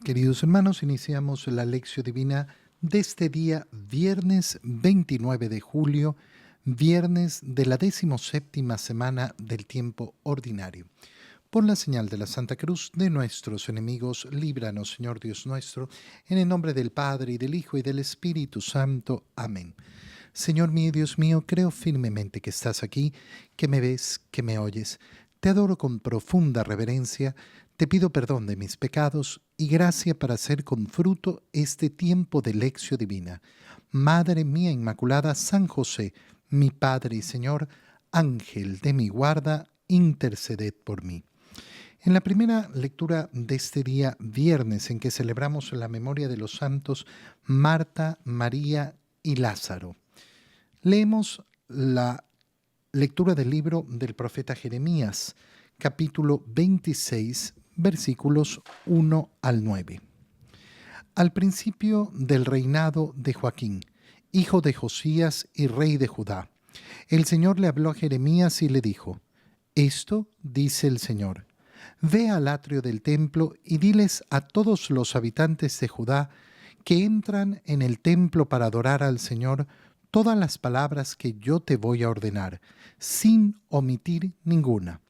Queridos hermanos, iniciamos la lección divina de este día, viernes 29 de julio, viernes de la 17ª semana del tiempo ordinario. Por la señal de la Santa Cruz de nuestros enemigos, líbranos, Señor Dios nuestro, en el nombre del Padre, y del Hijo, y del Espíritu Santo. Amén. Señor mío y Dios mío, creo firmemente que estás aquí, que me ves, que me oyes. Te adoro con profunda reverencia, te pido perdón de mis pecados y gracia para hacer con fruto este tiempo de lección divina. Madre mía Inmaculada, San José, mi Padre y Señor, Ángel de mi guarda, interceded por mí. En la primera lectura de este día, viernes, en que celebramos la memoria de los santos Marta, María y Lázaro, leemos la lectura del libro del profeta Jeremías, capítulo 26, versículos 1 al 9. Al principio del reinado de Joaquín, hijo de Josías y rey de Judá, el Señor le habló a Jeremías y le dijo: Esto dice el Señor: Ve al atrio del templo y diles a todos los habitantes de Judá que entran en el templo para adorar al Señor todas las palabras que yo te voy a ordenar, sin omitir ninguna.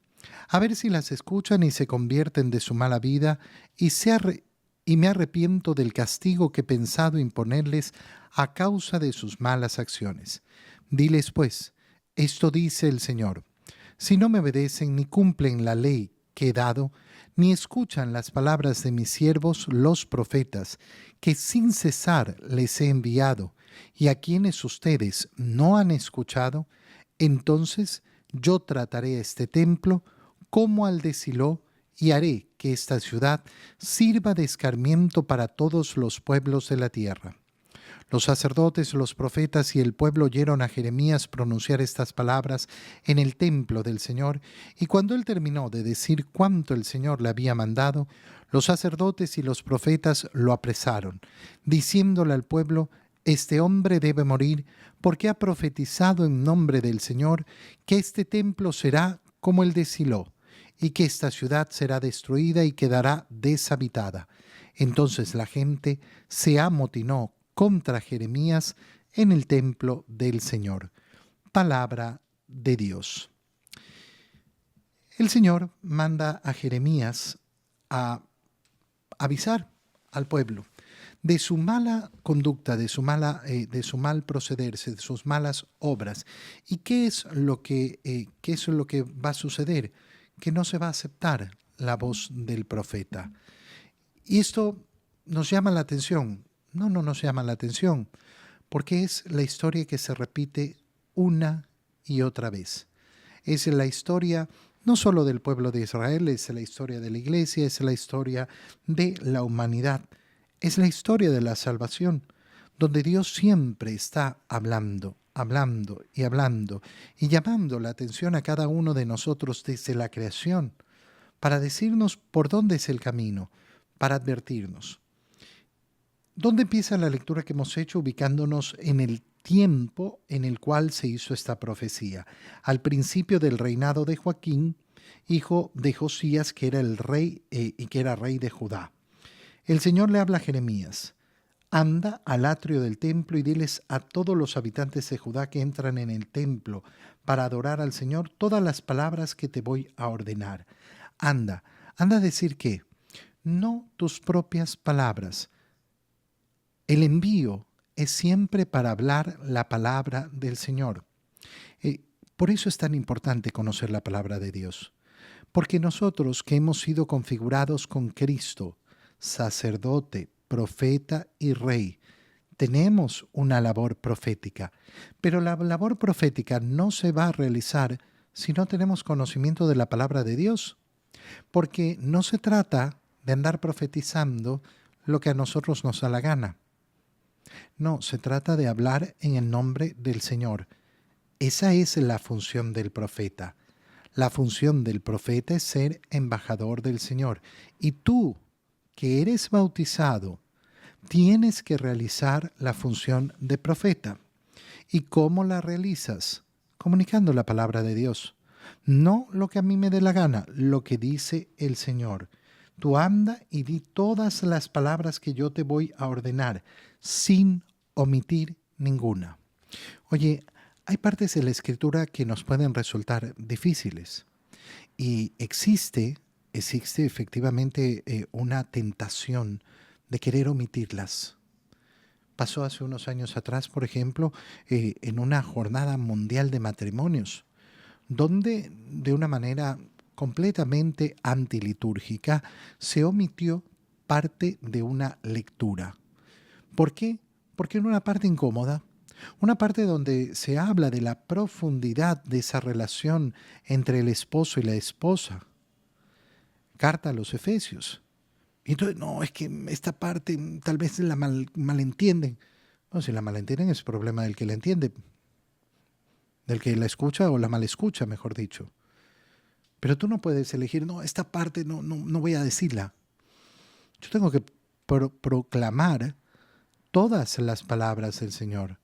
A ver si las escuchan y se convierten de su mala vida y me arrepiento del castigo que he pensado imponerles a causa de sus malas acciones. Diles pues: esto dice el Señor: si no me obedecen ni cumplen la ley que he dado, ni escuchan las palabras de mis siervos los profetas, que sin cesar les he enviado, y a quienes ustedes no han escuchado, entonces yo trataré a este templo como al de Silo, y haré que esta ciudad sirva de escarmiento para todos los pueblos de la tierra. Los sacerdotes, los profetas y el pueblo oyeron a Jeremías pronunciar estas palabras en el templo del Señor, y cuando él terminó de decir cuánto el Señor le había mandado, los sacerdotes y los profetas lo apresaron, diciéndole al pueblo: este hombre debe morir, porque ha profetizado en nombre del Señor que este templo será como el de Silo, y que esta ciudad será destruida y quedará deshabitada. Entonces la gente se amotinó contra Jeremías en el templo del Señor. Palabra de Dios. El Señor manda a Jeremías a avisar al pueblo de su mala conducta, de su mal procederse, de sus malas obras. ¿Y qué es lo que va a suceder? Que no se va a aceptar la voz del profeta. Y esto nos llama la atención. No nos llama la atención, porque es la historia que se repite una y otra vez. Es la historia no solo del pueblo de Israel, es la historia de la iglesia, es la historia de la humanidad, es la historia de la salvación, donde Dios siempre está hablando, hablando y hablando, y llamando la atención a cada uno de nosotros desde la creación, para decirnos por dónde es el camino, para advertirnos. ¿Dónde empieza la lectura que hemos hecho ubicándonos en el tiempo en el cual se hizo esta profecía? Al principio del reinado de Joaquín, hijo de Josías, que era el rey y que era rey de Judá. El Señor le habla a Jeremías: anda al atrio del templo y diles a todos los habitantes de Judá que entran en el templo para adorar al Señor todas las palabras que te voy a ordenar. Anda a decir ¿qué? No tus propias palabras. El envío es siempre para hablar la palabra del Señor. Por eso es tan importante conocer la palabra de Dios. Porque nosotros que hemos sido configurados con Cristo, sacerdote, profeta y rey, tenemos una labor profética. Pero la labor profética no se va a realizar si no tenemos conocimiento de la palabra de Dios. Porque no se trata de andar profetizando lo que a nosotros nos da la gana. No, se trata de hablar en el nombre del Señor. Esa es la función del profeta. La función del profeta es ser embajador del Señor. Y tú, que eres bautizado, tienes que realizar la función de profeta. ¿Y cómo la realizas? Comunicando la palabra de Dios. No lo que a mí me dé la gana, lo que dice el Señor. Tú anda y di todas las palabras que yo te voy a ordenar, sin omitir ninguna. Oye, hay partes de la Escritura que nos pueden resultar difíciles y existe efectivamente una tentación de querer omitirlas. Pasó hace unos años atrás, por ejemplo, en una jornada mundial de matrimonios, donde de una manera completamente antilitúrgica se omitió parte de una lectura. ¿Por qué? Porque era una parte incómoda, una parte donde se habla de la profundidad de esa relación entre el esposo y la esposa. Carta a los Efesios. Y entonces, no, es que esta parte tal vez la malentienden. No, si la malentienden es problema del que la entiende, del que la escucha o la mal escucha, mejor dicho. Pero tú no puedes elegir, no, esta parte no voy a decirla. Yo tengo que proclamar todas las palabras del Señor.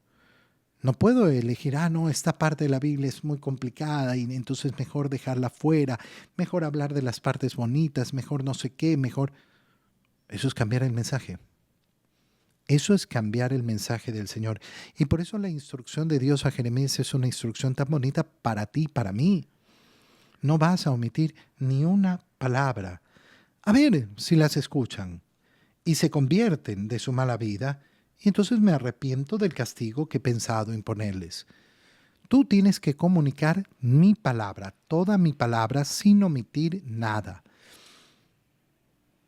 No puedo elegir, no, esta parte de la Biblia es muy complicada y entonces mejor dejarla fuera, mejor hablar de las partes bonitas, mejor no sé qué, mejor. Eso es cambiar el mensaje. Eso es cambiar el mensaje del Señor. Y por eso la instrucción de Dios a Jeremías es una instrucción tan bonita para ti, para mí. No vas a omitir ni una palabra. A ver si las escuchan y se convierten de su mala vida, y entonces me arrepiento del castigo que he pensado imponerles. Tú tienes que comunicar mi palabra, toda mi palabra, sin omitir nada.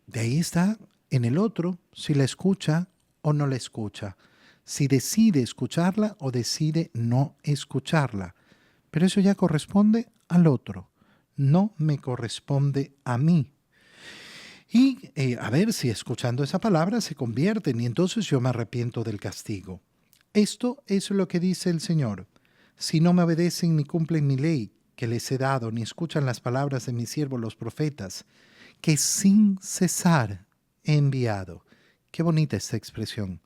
De ahí está en el otro si la escucha o no la escucha, si decide escucharla o decide no escucharla. Pero eso ya corresponde al otro, no me corresponde a mí. Y a ver si escuchando esa palabra se convierten y entonces yo me arrepiento del castigo. Esto es lo que dice el Señor. Si no me obedecen ni cumplen mi ley que les he dado, ni escuchan las palabras de mis siervos los profetas, que sin cesar he enviado. Qué bonita esta expresión.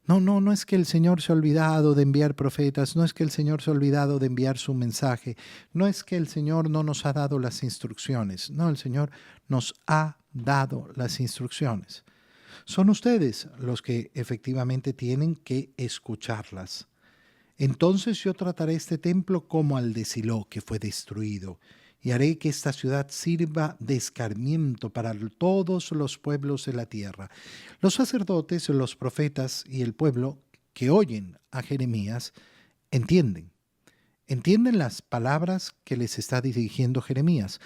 No es que el Señor se ha olvidado de enviar profetas, no es que el Señor se ha olvidado de enviar su mensaje, no es que el Señor no nos ha dado las instrucciones, no, el Señor nos ha dado las instrucciones. Son ustedes los que efectivamente tienen que escucharlas. Entonces yo trataré este templo como al de Silo, que fue destruido, y haré que esta ciudad sirva de escarmiento para todos los pueblos de la tierra. Los sacerdotes, los profetas y el pueblo que oyen a Jeremías entienden las palabras que les está dirigiendo Jeremías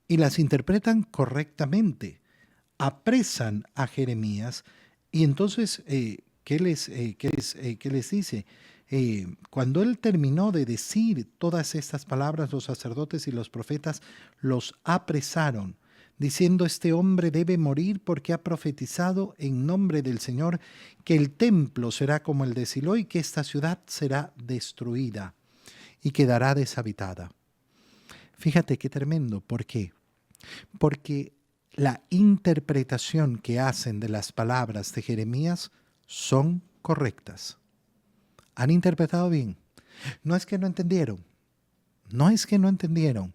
y las interpretan correctamente, apresan a Jeremías y entonces, ¿qué les dice? Cuando él terminó de decir todas estas palabras, los sacerdotes y los profetas los apresaron, diciendo, este hombre debe morir porque ha profetizado en nombre del Señor que el templo será como el de Silo y que esta ciudad será destruida y quedará deshabitada. Fíjate qué tremendo. ¿Por qué? Porque la interpretación que hacen de las palabras de Jeremías son correctas. Han interpretado bien. No es que no entendieron. No es que no entendieron.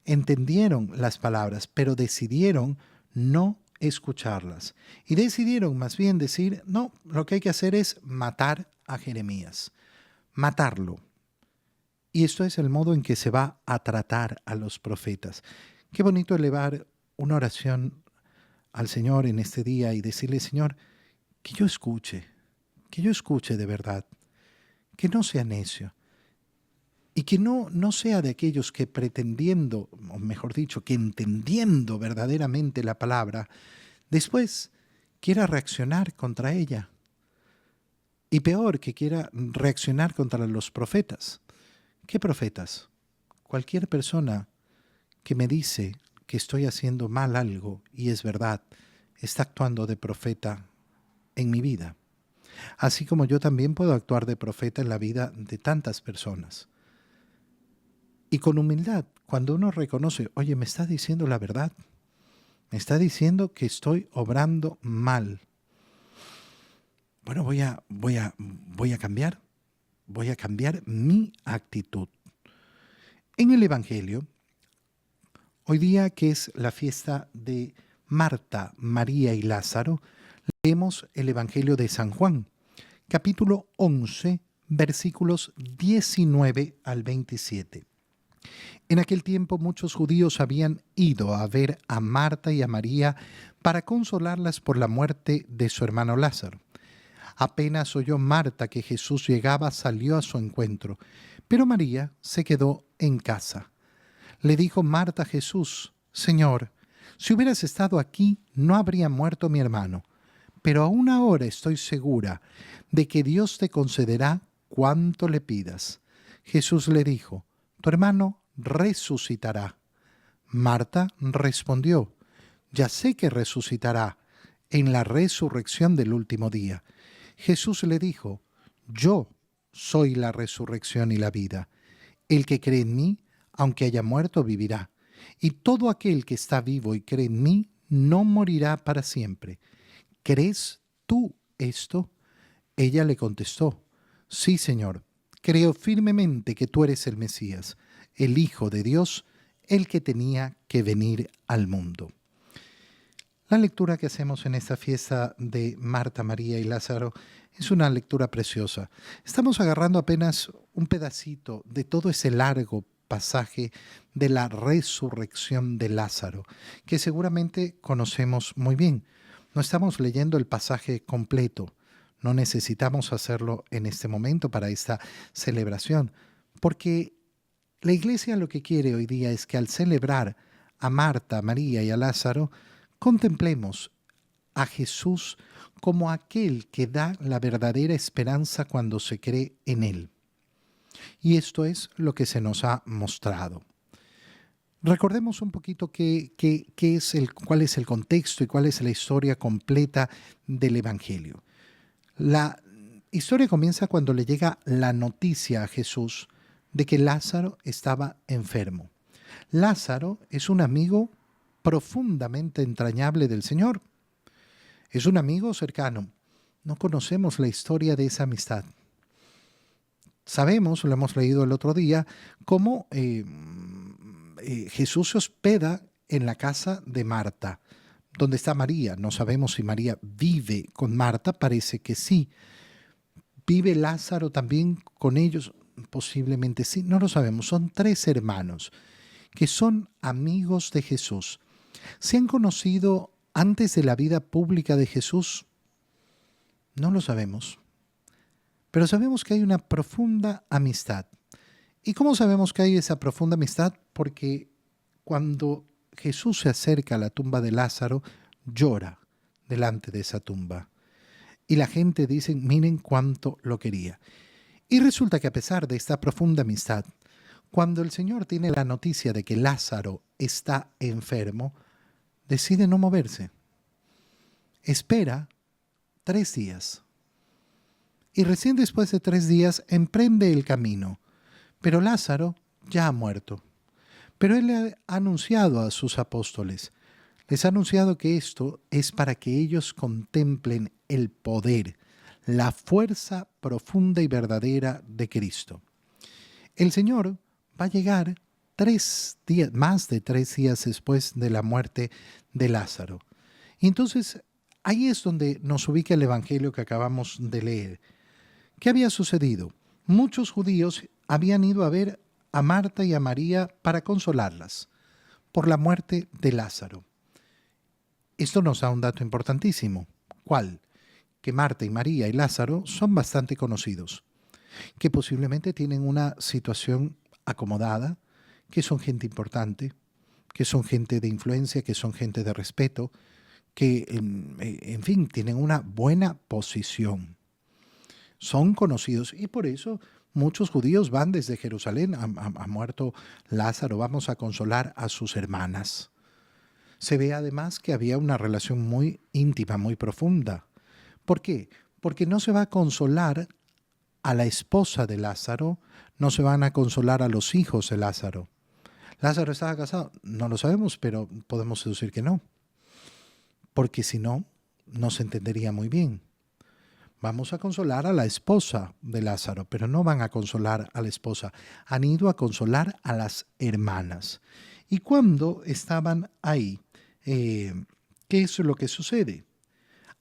Entendieron las palabras, pero decidieron no escucharlas. Y decidieron más bien decir, no, lo que hay que hacer es matar a Jeremías. Matarlo. Y esto es el modo en que se va a tratar a los profetas. Qué bonito elevar una oración al Señor en este día y decirle, Señor, que yo escuche de verdad, que no sea necio y que no sea de aquellos que pretendiendo, o mejor dicho, que entendiendo verdaderamente la palabra, después quiera reaccionar contra ella. Y peor, que quiera reaccionar contra los profetas. ¿Qué profetas? Cualquier persona que me dice que estoy haciendo mal algo y es verdad, está actuando de profeta en mi vida. Así como yo también puedo actuar de profeta en la vida de tantas personas. Y con humildad, cuando uno reconoce, oye, me está diciendo la verdad, me está diciendo que estoy obrando mal. Bueno, voy a cambiar mi actitud. En el Evangelio, hoy día que es la fiesta de Marta, María y Lázaro, leemos el Evangelio de San Juan, capítulo 11, versículos 19 al 27. En aquel tiempo muchos judíos habían ido a ver a Marta y a María para consolarlas por la muerte de su hermano Lázaro. Apenas oyó Marta que Jesús llegaba, salió a su encuentro, pero María se quedó en casa. Le dijo Marta a Jesús: Señor, si hubieras estado aquí, no habría muerto mi hermano, pero aún ahora estoy segura de que Dios te concederá cuanto le pidas. Jesús le dijo: Tu hermano resucitará. Marta respondió: Ya sé que resucitará en la resurrección del último día. Jesús le dijo: Yo soy la resurrección y la vida. El que cree en mí, aunque haya muerto, vivirá. Y todo aquel que está vivo y cree en mí, no morirá para siempre. ¿Crees tú esto? Ella le contestó: Sí, Señor, creo firmemente que tú eres el Mesías, el Hijo de Dios, el que tenía que venir al mundo. La lectura que hacemos en esta fiesta de Marta, María y Lázaro es una lectura preciosa. Estamos agarrando apenas un pedacito de todo ese largo pasaje de la resurrección de Lázaro, que seguramente conocemos muy bien. No estamos leyendo el pasaje completo. No necesitamos hacerlo en este momento para esta celebración, porque la Iglesia lo que quiere hoy día es que al celebrar a Marta, a María y a Lázaro, contemplemos a Jesús como aquel que da la verdadera esperanza cuando se cree en Él. Y esto es lo que se nos ha mostrado. Recordemos un poquito cuál es el contexto y cuál es la historia completa del Evangelio. La historia comienza cuando le llega la noticia a Jesús de que Lázaro estaba enfermo. Lázaro es un amigo profundamente entrañable del Señor. Es un amigo cercano. No conocemos la historia de esa amistad. Sabemos, lo hemos leído el otro día, cómo Jesús se hospeda en la casa de Marta, donde está María. No sabemos si María vive con Marta, parece que sí. ¿Vive Lázaro también con ellos? Posiblemente sí, no lo sabemos. Son 3 hermanos que son amigos de Jesús. ¿Se han conocido antes de la vida pública de Jesús? No lo sabemos. Pero sabemos que hay una profunda amistad. ¿Y cómo sabemos que hay esa profunda amistad? Porque cuando Jesús se acerca a la tumba de Lázaro, llora delante de esa tumba. Y la gente dice: miren cuánto lo quería. Y resulta que a pesar de esta profunda amistad, cuando el Señor tiene la noticia de que Lázaro está enfermo, decide no moverse. Espera 3 días. Y recién después de 3 días emprende el camino. Pero Lázaro ya ha muerto. Pero él le ha anunciado a sus apóstoles, les ha anunciado que esto es para que ellos contemplen el poder, la fuerza profunda y verdadera de Cristo. El Señor va a llegar 3 días, más de 3 días después de la muerte de Lázaro. Y entonces ahí es donde nos ubica el Evangelio que acabamos de leer. ¿Qué había sucedido? Muchos judíos habían ido a ver a Marta y a María para consolarlas por la muerte de Lázaro. Esto nos da un dato importantísimo. ¿Cuál? Que Marta y María y Lázaro son bastante conocidos, que posiblemente tienen una situación acomodada, que son gente importante, que son gente de influencia, que son gente de respeto, que en fin, tienen una buena posición. Son conocidos y por eso muchos judíos van desde Jerusalén. Ha muerto Lázaro, vamos a consolar a sus hermanas. Se ve además que había una relación muy íntima, muy profunda. ¿Por qué? Porque no se va a consolar a la esposa de Lázaro, no se van a consolar a los hijos de Lázaro. ¿Lázaro estaba casado? No lo sabemos, pero podemos deducir que no. Porque si no, no se entendería muy bien. Vamos a consolar a la esposa de Lázaro, pero no van a consolar a la esposa. Han ido a consolar a las hermanas. Y cuando estaban ahí, ¿Qué es lo que sucede?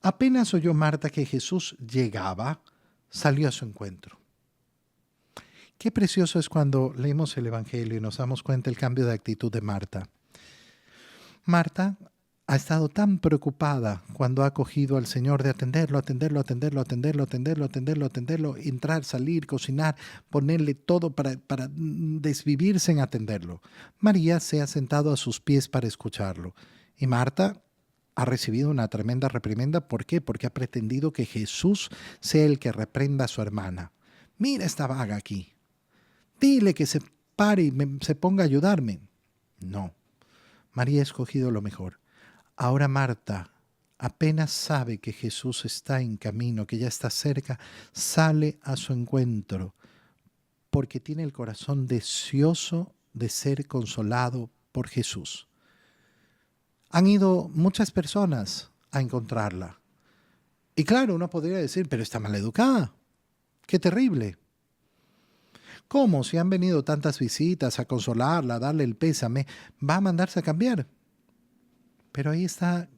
Apenas oyó Marta que Jesús llegaba, salió a su encuentro. Qué precioso es cuando leemos el Evangelio y nos damos cuenta del cambio de actitud de Marta. Marta ha estado tan preocupada cuando ha acogido al Señor de atenderlo, entrar, salir, cocinar, ponerle todo para desvivirse en atenderlo. María se ha sentado a sus pies para escucharlo. Y Marta ha recibido una tremenda reprimenda. ¿Por qué? Porque ha pretendido que Jesús sea el que reprenda a su hermana. Mira esta vaga aquí. Dile que se pare y se ponga a ayudarme. No, María ha escogido lo mejor. Ahora Marta apenas sabe que Jesús está en camino, que ya está cerca, sale a su encuentro, porque tiene el corazón deseoso de ser consolado por Jesús. Han ido muchas personas a encontrarla. Y claro, uno podría decir, pero está maleducada. ¡Qué terrible! ¿Cómo? Si han venido tantas visitas a consolarla, a darle el pésame, va a mandarse a cambiar. Pero ahí está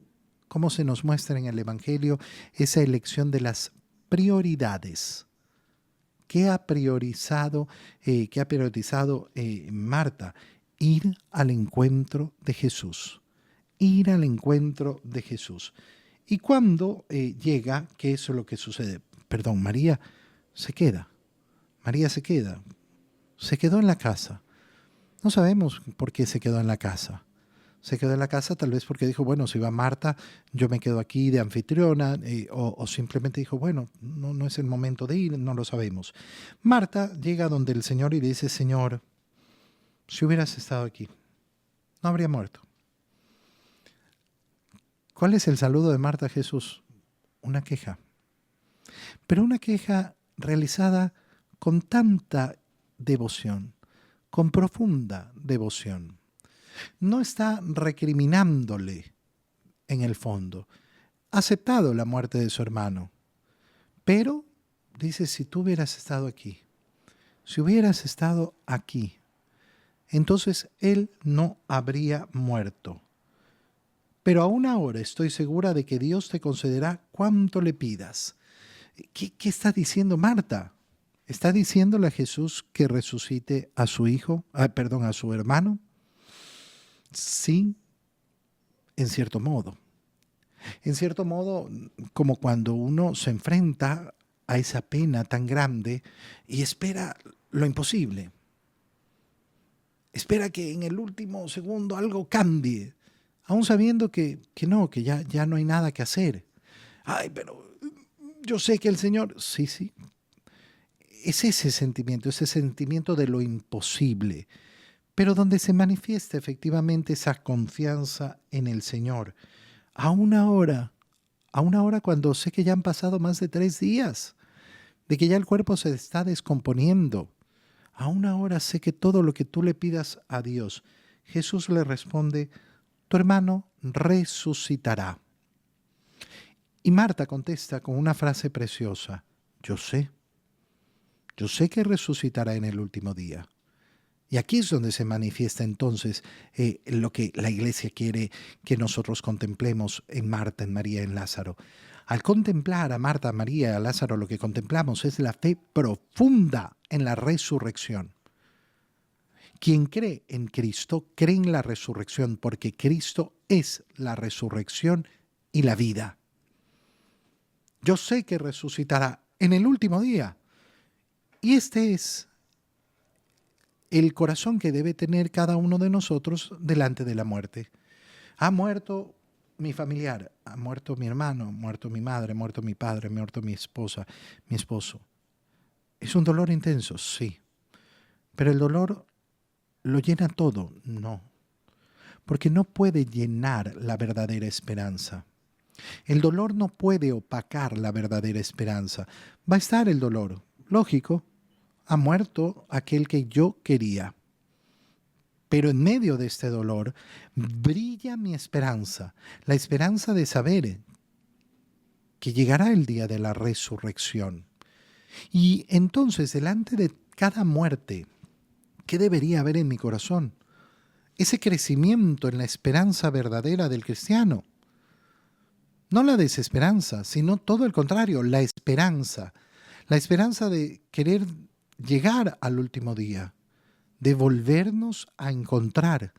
cómo se nos muestra en el Evangelio esa elección de las prioridades. ¿Qué ha priorizado Marta? Ir al encuentro de Jesús. Ir al encuentro de Jesús. Y cuando llega, ¿qué es lo que sucede? Perdón, María se queda. María se queda. Se quedó en la casa. No sabemos por qué se quedó en la casa. Se quedó en la casa tal vez porque dijo, bueno, si va Marta, yo me quedo aquí de anfitriona, o simplemente dijo, bueno, no es el momento de ir, no lo sabemos. Marta llega donde el Señor y le dice, Señor, si hubieras estado aquí, no habría muerto. ¿Cuál es el saludo de Marta a Jesús? Una queja. Pero una queja realizada con tanta devoción, con profunda devoción. No está recriminándole en el fondo. Ha aceptado la muerte de su hermano. Pero dice, si tú hubieras estado aquí, si hubieras estado aquí, entonces él no habría muerto. Pero aún ahora estoy segura de que Dios te concederá cuanto le pidas. ¿Qué está diciendo Marta? ¿Está diciéndole a Jesús que resucite a su hijo, a su hermano? Sí, en cierto modo. En cierto modo, como cuando uno se enfrenta a esa pena tan grande y espera lo imposible. Espera que en el último segundo algo cambie, aún sabiendo que ya no hay nada que hacer. Ay, pero yo sé que el Señor... Sí. Es ese sentimiento de lo imposible, pero donde se manifiesta efectivamente esa confianza en el Señor. Aún ahora cuando sé que ya han pasado más de 3 días, de que ya el cuerpo se está descomponiendo, aún ahora sé que todo lo que tú le pidas a Dios, Jesús le responde, tu hermano resucitará. Y Marta contesta con una frase preciosa, yo sé que resucitará en el último día. Y aquí es donde se manifiesta entonces lo que la Iglesia quiere que nosotros contemplemos en Marta, en María, en Lázaro. Al contemplar a Marta, a María, a Lázaro, lo que contemplamos es la fe profunda en la resurrección. Quien cree en Cristo, cree en la resurrección, porque Cristo es la resurrección y la vida. Yo sé que resucitará en el último día. Y este es el corazón que debe tener cada uno de nosotros delante de la muerte. Ha muerto mi familiar, ha muerto mi hermano, ha muerto mi madre, ha muerto mi padre, ha muerto mi esposa, mi esposo. ¿Es un dolor intenso? Sí. ¿Pero el dolor lo llena todo? No. Porque no puede llenar la verdadera esperanza. El dolor no puede opacar la verdadera esperanza. Va a estar el dolor, lógico. Ha muerto aquel que yo quería. Pero en medio de este dolor brilla mi esperanza, la esperanza de saber que llegará el día de la resurrección. Y entonces, delante de cada muerte, ¿qué debería haber en mi corazón? Ese crecimiento en la esperanza verdadera del cristiano. No la desesperanza, sino todo el contrario, la esperanza. La esperanza de querer llegar al último día, de volvernos a encontrar.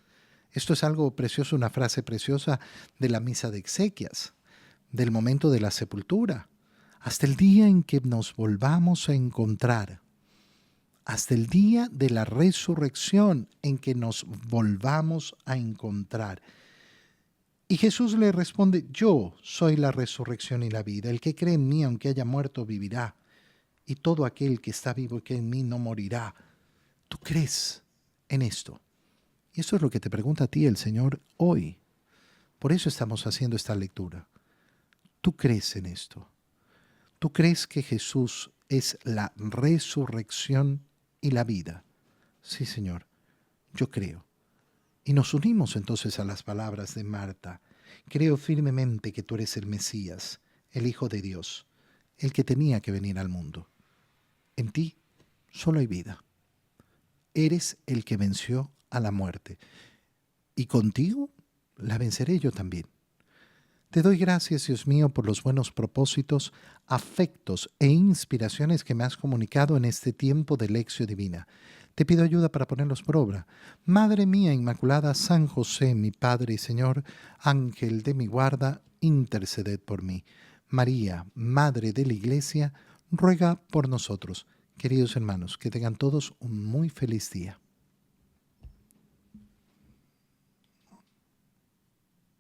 Esto es algo precioso, una frase preciosa de la misa de exequias, del momento de la sepultura, hasta el día en que nos volvamos a encontrar, hasta el día de la resurrección en que nos volvamos a encontrar. Y Jesús le responde, yo soy la resurrección y la vida. El que cree en mí, aunque haya muerto, vivirá. Y todo aquel que está vivo y que en mí no morirá. ¿Tú crees en esto? Y eso es lo que te pregunta a ti el Señor hoy. Por eso estamos haciendo esta lectura. ¿Tú crees en esto? ¿Tú crees que Jesús es la resurrección y la vida? Sí, Señor, yo creo. Y nos unimos entonces a las palabras de Marta. Creo firmemente que tú eres el Mesías, el Hijo de Dios, el que tenía que venir al mundo. En ti solo hay vida. Eres el que venció a la muerte. Y contigo la venceré yo también. Te doy gracias, Dios mío, por los buenos propósitos, afectos e inspiraciones que me has comunicado en este tiempo de lección divina. Te pido ayuda para ponerlos por obra. Madre mía Inmaculada, San José, mi Padre y Señor, Ángel de mi guarda, interceded por mí. María, Madre de la Iglesia, ruega por nosotros. Queridos hermanos, que tengan todos un muy feliz día.